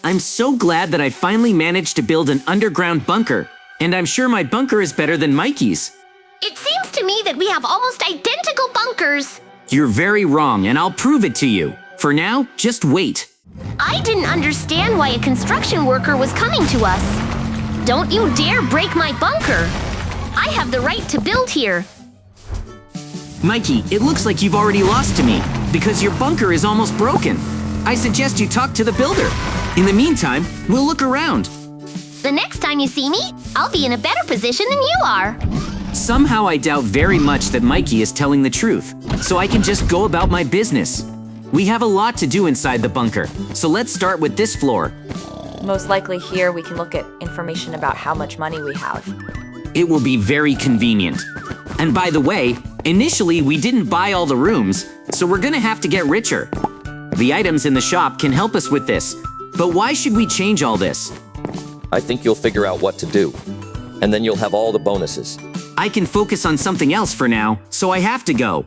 I'm so glad that I finally managed to build an underground bunker. And I'm sure my bunker is better than Mikey's. It seems to me that we have almost identical bunkers. You're very wrong, and I'll prove it to you. For now, just wait. I didn't understand why a construction worker was coming to us. Don't you dare break my bunker. I have the right to build here. Mikey, it looks like you've already lost to me, because your bunker is almost broken. I suggest you talk to the builder. In the meantime, we'll look around. The next time you see me, I'll be in a better position than you are. Somehow I doubt very much that Mikey is telling the truth, so I can just go about my business. We have a lot to do inside the bunker, so let's start with this floor. Most likely here we can look at information about how much money we have. It will be very convenient. And by the way, initially we didn't buy all the rooms, so we're gonna have to get richer. The items in the shop can help us with this, but why should we change all this? I think you'll figure out what to do, and then you'll have all the bonuses. I can focus on something else for now, so I have to go.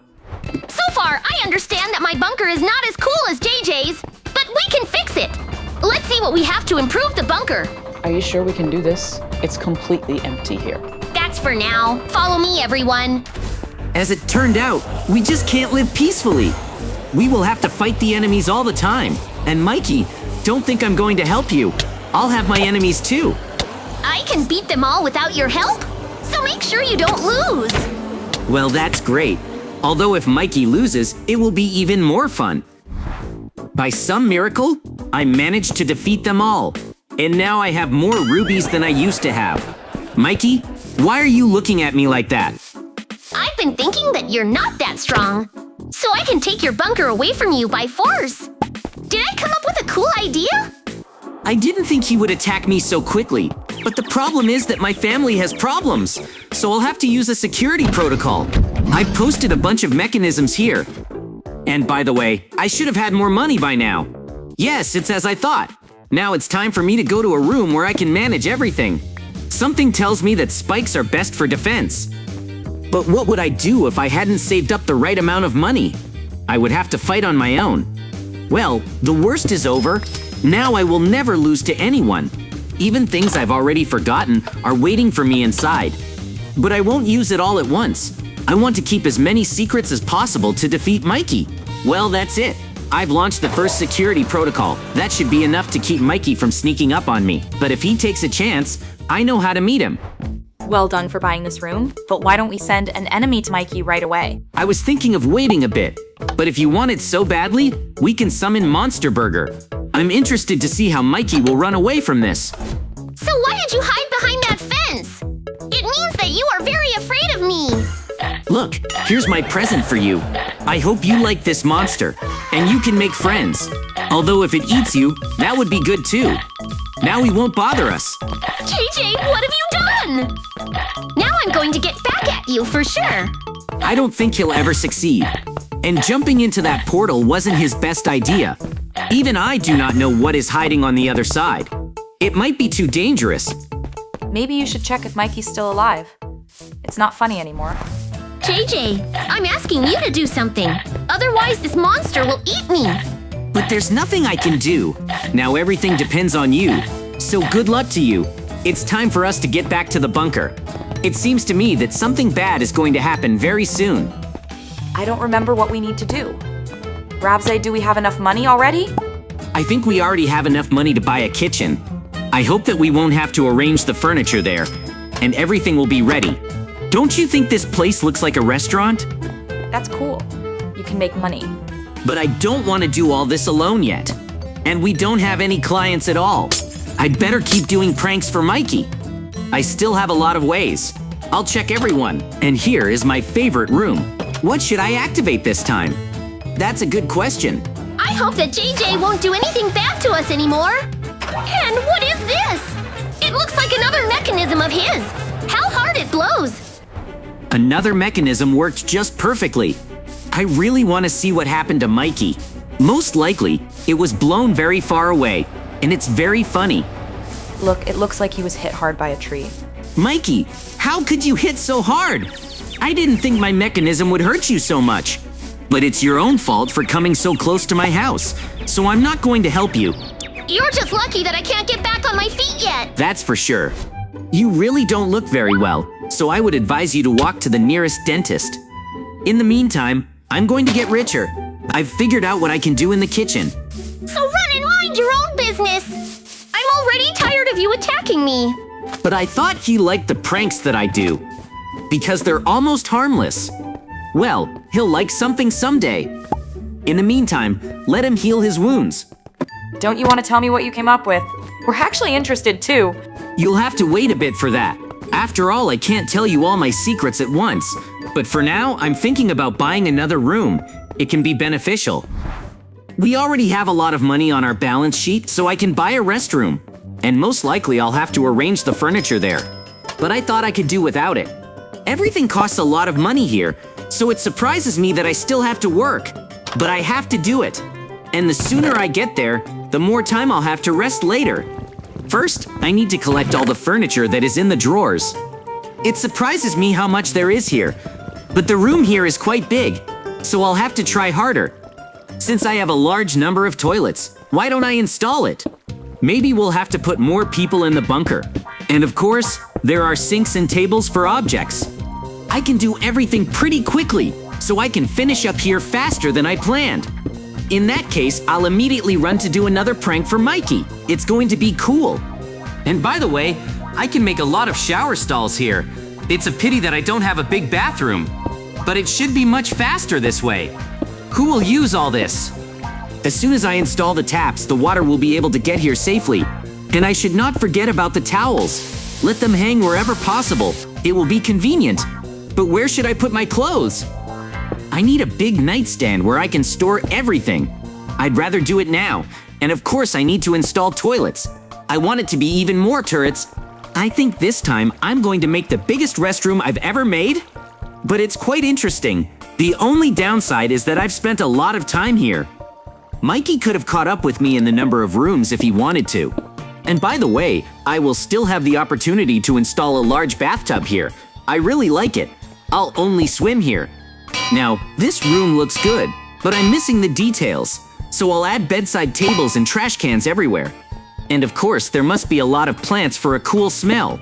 So far, I understand that my bunker is not as cool as JJ's, but we can fix it. Let's see what we have to improve the bunker. Are you sure we can do this? It's completely empty here. That's for now. Follow me, everyone. As it turned out, we just can't live peacefully. We will have to fight the enemies all the time. And Mikey, don't think I'm going to help you. I'll have my enemies too. I can beat them all without your help, so make sure you don't lose. Well, that's great. Although if Mikey loses, it will be even more fun. By some miracle, I managed to defeat them all. And now I have more rubies than I used to have. Mikey, why are you looking at me like that? I've been thinking that you're not that strong, so I can take your bunker away from you by force. Did I come up with a cool idea? I didn't think he would attack me so quickly, but the problem is that my family has problems, so I'll have to use a security protocol. I've posted a bunch of mechanisms here. And by the way, I should have had more money by now. Yes, it's as I thought. Now it's time for me to go to a room where I can manage everything. Something tells me that spikes are best for defense. But what would I do if I hadn't saved up the right amount of money? I would have to fight on my own. Well, the worst is over. Now I will never lose to anyone. Even things I've already forgotten are waiting for me inside. But I won't use it all at once. I want to keep as many secrets as possible to defeat Mikey. Well, that's it. I've launched the first security protocol. That should be enough to keep Mikey from sneaking up on me. But if he takes a chance, I know how to meet him. Well done for buying this room, but why don't we send an enemy to Mikey right away? I was thinking of waiting a bit, but if you want it so badly, we can summon Monster Burger. I'm interested to see how Mikey will run away from this. So why did you hide behind that fence? It means that you are very afraid of me. Look, here's my present for you. I hope you like this monster, and you can make friends. Although if it eats you, that would be good too. Now he won't bother us. JJ, what have you done? Now I'm going to get back at you for sure. I don't think he'll ever succeed. And jumping into that portal wasn't his best idea. Even I do not know what is hiding on the other side. It might be too dangerous. Maybe you should check if Mikey's still alive. It's not funny anymore. JJ, I'm asking you to do something. Otherwise, this monster will eat me. But there's nothing I can do. Now everything depends on you. So good luck to you. It's time for us to get back to the bunker. It seems to me that something bad is going to happen very soon. I don't remember what we need to do. Rabze, do we have enough money already? I think we already have enough money to buy a kitchen. I hope that we won't have to arrange the furniture there, and everything will be ready. Don't you think this place looks like a restaurant? That's cool. You can make money. But I don't want to do all this alone yet. And we don't have any clients at all. I'd better keep doing pranks for Mikey. I still have a lot of ways. I'll check everyone. And here is my favorite room. What should I activate this time? That's a good question. I hope that JJ won't do anything bad to us anymore. And what is this? It looks like another mechanism of his. How hard it blows. Another mechanism worked just perfectly. I really want to see what happened to Mikey. Most likely, it was blown very far away, and it's very funny. Look, it looks like he was hit hard by a tree. Mikey, how could you hit so hard? I didn't think my mechanism would hurt you so much. But it's your own fault for coming so close to my house, so I'm not going to help you. You're just lucky that I can't get back on my feet yet. That's for sure. You really don't look very well, so I would advise you to walk to the nearest dentist. In the meantime, I'm going to get richer. I've figured out what I can do in the kitchen. So run and mind your own business. I'm already tired of you attacking me. But I thought he liked the pranks that I do, because they're almost harmless. Well, he'll like something someday. In the meantime, let him heal his wounds. Don't you want to tell me what you came up with? We're actually interested too. You'll have to wait a bit for that. After all, I can't tell you all my secrets at once. But for now, I'm thinking about buying another room. It can be beneficial. We already have a lot of money on our balance sheet, so I can buy a restroom. And most likely I'll have to arrange the furniture there. But I thought I could do without it. Everything costs a lot of money here, so it surprises me that I still have to work. But I have to do it. And the sooner I get there, the more time I'll have to rest later. First, I need to collect all the furniture that is in the drawers. It surprises me how much there is here, but the room here is quite big, so I'll have to try harder. Since I have a large number of toilets, why don't I install it? Maybe we'll have to put more people in the bunker. And of course, there are sinks and tables for objects. I can do everything pretty quickly, so I can finish up here faster than I planned. In that case, I'll immediately run to do another prank for Mikey. It's going to be cool. And by the way, I can make a lot of shower stalls here. It's a pity that I don't have a big bathroom, but it should be much faster this way. Who will use all this? As soon as I install the taps, the water will be able to get here safely. And I should not forget about the towels. Let them hang wherever possible. It will be convenient. But where should I put my clothes? I need a big nightstand where I can store everything. I'd rather do it now. And of course I need to install toilets. I want it to be even more turrets. I think this time I'm going to make the biggest restroom I've ever made. But it's quite interesting. The only downside is that I've spent a lot of time here. Mikey could have caught up with me in the number of rooms if he wanted to. And by the way, I will still have the opportunity to install a large bathtub here. I really like it. I'll only swim here. Now, this room looks good, but I'm missing the details, so I'll add bedside tables and trash cans everywhere. And of course, there must be a lot of plants for a cool smell.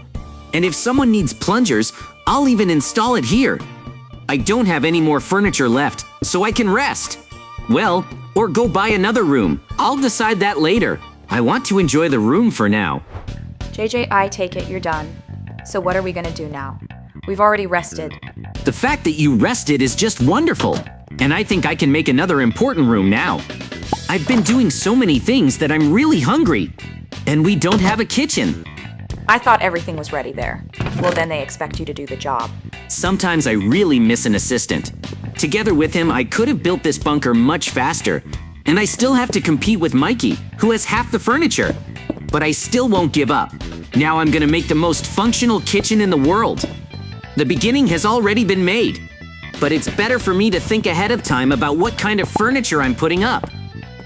And if someone needs plungers, I'll even install it here. I don't have any more furniture left, so I can rest. Well, or go buy another room. I'll decide that later. I want to enjoy the room for now. JJ, I take it you're done. So what are we gonna do now? We've already rested. The fact that you rested is just wonderful, and I think I can make another important room now. I've been doing so many things that I'm really hungry, and we don't have a kitchen. I thought everything was ready there. Well, then they expect you to do the job. Sometimes I really miss an assistant. Together with him, I could have built this bunker much faster, and I still have to compete with Mikey, who has half the furniture. But I still won't give up. Now I'm gonna make the most functional kitchen in the world. The beginning has already been made, but it's better for me to think ahead of time about what kind of furniture I'm putting up.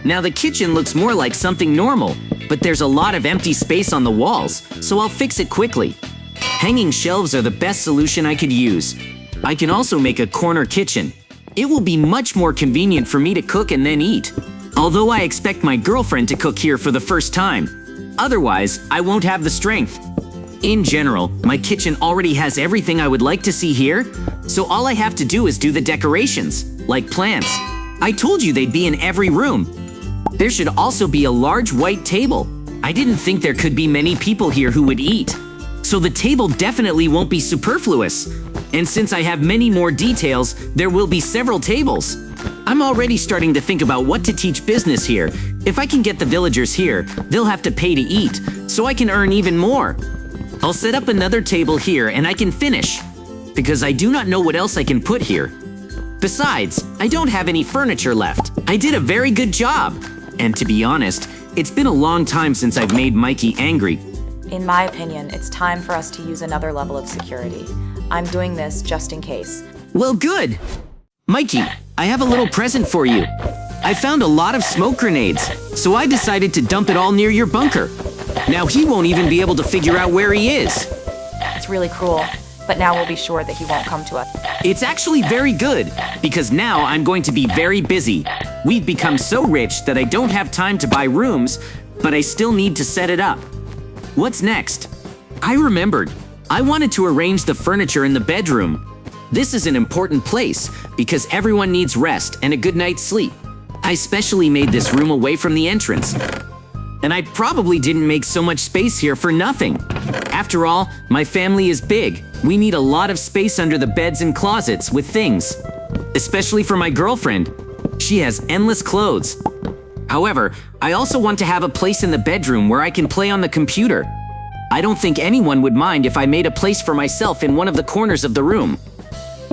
Now the kitchen looks more like something normal, but there's a lot of empty space on the walls, so I'll fix it quickly. Hanging shelves are the best solution I could use. I can also make a corner kitchen. It will be much more convenient for me to cook and then eat. Although I expect my girlfriend to cook here for the first time. Otherwise, I won't have the strength. In general, my kitchen already has everything I would like to see here, so all I have to do is do the decorations, like plants. I told you they'd be in every room. There should also be a large white table. I didn't think there could be many people here who would eat. So the table definitely won't be superfluous. And since I have many more details, there will be several tables. I'm already starting to think about what to teach business here. If I can get the villagers here, they'll have to pay to eat, so I can earn even more. I'll set up another table here and I can finish, because I do not know what else I can put here. Besides, I don't have any furniture left. I did a very good job. And to be honest, it's been a long time since I've made Mikey angry. In my opinion, it's time for us to use another level of security. I'm doing this just in case. Well, good. Mikey, I have a little present for you. I found a lot of smoke grenades, so I decided to dump it all near your bunker. Now he won't even be able to figure out where he is. It's really cruel, but now we'll be sure that he won't come to us. It's actually very good, because now I'm going to be very busy. We've become so rich that I don't have time to buy rooms, but I still need to set it up. What's next? I remembered. I wanted to arrange the furniture in the bedroom. This is an important place because everyone needs rest and a good night's sleep. I specially made this room away from the entrance. And I probably didn't make so much space here for nothing. After all, my family is big. We need a lot of space under the beds and closets with things. Especially for my girlfriend. She has endless clothes. However, I also want to have a place in the bedroom where I can play on the computer. I don't think anyone would mind if I made a place for myself in one of the corners of the room.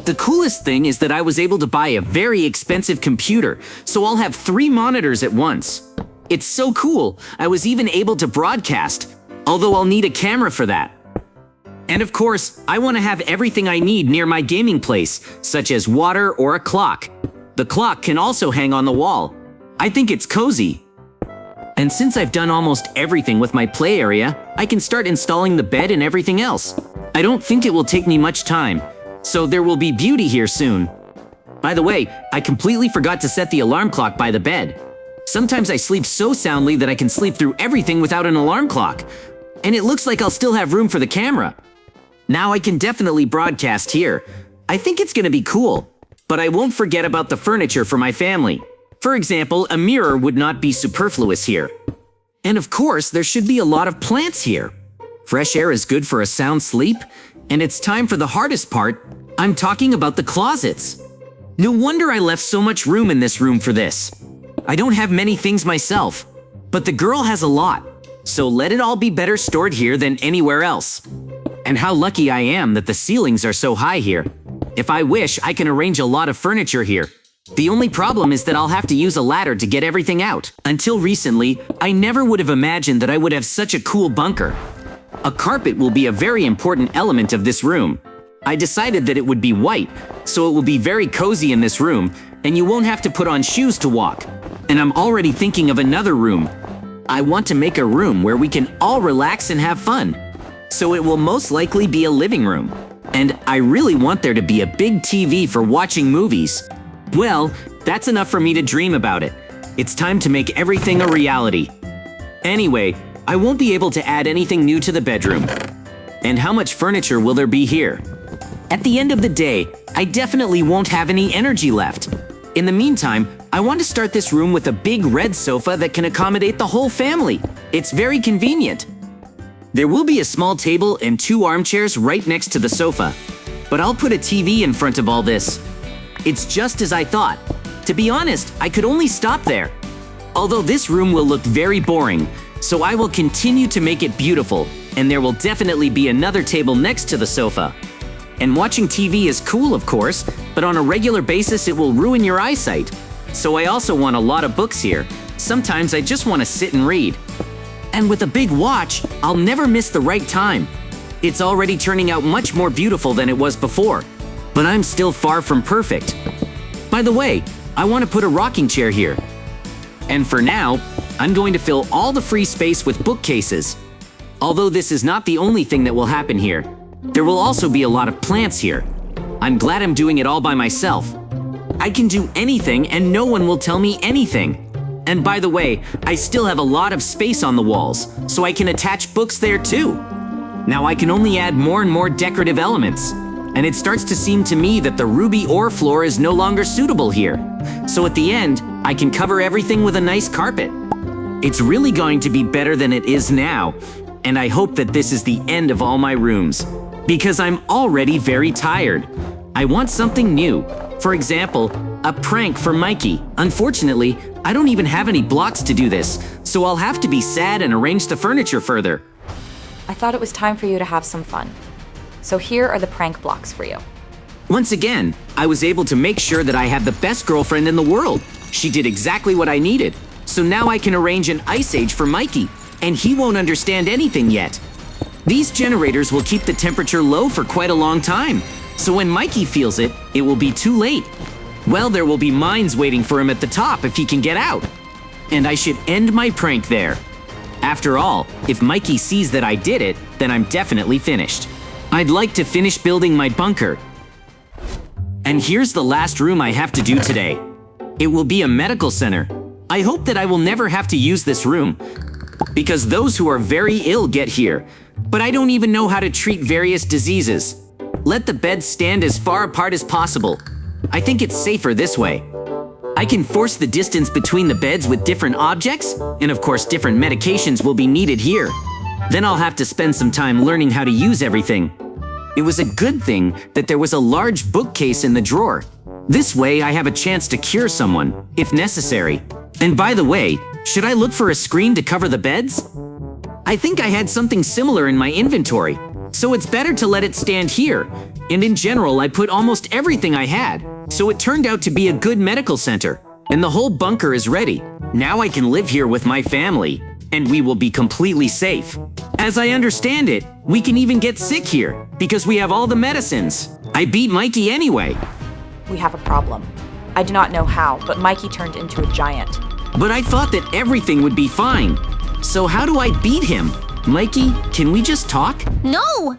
The coolest thing is that I was able to buy a very expensive computer, so I'll have 3 monitors at once. It's so cool, I was even able to broadcast, although I'll need a camera for that. And of course, I want to have everything I need near my gaming place, such as water or a clock. The clock can also hang on the wall. I think it's cozy. And since I've done almost everything with my play area, I can start installing the bed and everything else. I don't think it will take me much time, so there will be beauty here soon. By the way, I completely forgot to set the alarm clock by the bed. Sometimes I sleep so soundly that I can sleep through everything without an alarm clock. And it looks like I'll still have room for the camera. Now I can definitely broadcast here. I think it's gonna be cool. But I won't forget about the furniture for my family. For example, a mirror would not be superfluous here. And of course, there should be a lot of plants here. Fresh air is good for a sound sleep. And it's time for the hardest part. I'm talking about the closets. No wonder I left so much room in this room for this. I don't have many things myself, but the girl has a lot, so let it all be better stored here than anywhere else. And how lucky I am that the ceilings are so high here. If I wish, I can arrange a lot of furniture here. The only problem is that I'll have to use a ladder to get everything out. Until recently, I never would have imagined that I would have such a cool bunker. A carpet will be a very important element of this room. I decided that it would be white, so it will be very cozy in this room, and you won't have to put on shoes to walk. And I'm already thinking of another room. I want to make a room where we can all relax and have fun. So it will most likely be a living room. And I really want there to be a big TV for watching movies. Well, that's enough for me to dream about it. It's time to make everything a reality. Anyway, I won't be able to add anything new to the bedroom. And how much furniture will there be here? At the end of the day, I definitely won't have any energy left. In the meantime, I want to start this room with a big red sofa that can accommodate the whole family. It's very convenient. There will be a small table and 2 armchairs right next to the sofa. But I'll put a TV in front of all this. It's just as I thought. To be honest, I could only stop there. Although this room will look very boring, so I will continue to make it beautiful, and there will definitely be another table next to the sofa. And watching TV is cool, of course, but on a regular basis it will ruin your eyesight. So I also want a lot of books here. Sometimes I just want to sit and read. And with a big watch, I'll never miss the right time. It's already turning out much more beautiful than it was before. But I'm still far from perfect. By the way, I want to put a rocking chair here. And for now, I'm going to fill all the free space with bookcases. Although this is not the only thing that will happen here. There will also be a lot of plants here. I'm glad I'm doing it all by myself. I can do anything and no one will tell me anything. And by the way, I still have a lot of space on the walls, so I can attach books there too. Now I can only add more and more decorative elements. And it starts to seem to me that the ruby ore floor is no longer suitable here. So at the end, I can cover everything with a nice carpet. It's really going to be better than it is now. And I hope that this is the end of all my rooms. Because I'm already very tired. I want something new. For example, a prank for Mikey. Unfortunately, I don't even have any blocks to do this, so I'll have to be sad and arrange the furniture further. I thought it was time for you to have some fun. So here are the prank blocks for you. Once again, I was able to make sure that I have the best girlfriend in the world. She did exactly what I needed. So now I can arrange an ice age for Mikey, and he won't understand anything yet. These generators will keep the temperature low for quite a long time. So when Mikey feels it, it will be too late. Well, there will be mines waiting for him at the top if he can get out. And I should end my prank there. After all, if Mikey sees that I did it, then I'm definitely finished. I'd like to finish building my bunker. And here's the last room I have to do today. It will be a medical center. I hope that I will never have to use this room. because those who are very ill get here. But I don't even know how to treat various diseases. Let the beds stand as far apart as possible. I think it's safer this way. I can force the distance between the beds with different objects, and of course different medications will be needed here. Then I'll have to spend some time learning how to use everything. It was a good thing that there was a large bookcase in the drawer. This way I have a chance to cure someone, if necessary. And by the way, should I look for a screen to cover the beds? I think I had something similar in my inventory, so it's better to let it stand here. And in general, I put almost everything I had, so it turned out to be a good medical center. And the whole bunker is ready. Now I can live here with my family, and we will be completely safe. As I understand it, we can even get sick here, because we have all the medicines. I beat Mikey anyway. We have a problem. I do not know how, but Mikey turned into a giant. But I thought that everything would be fine. So how do I beat him? Mikey, can we just talk? No!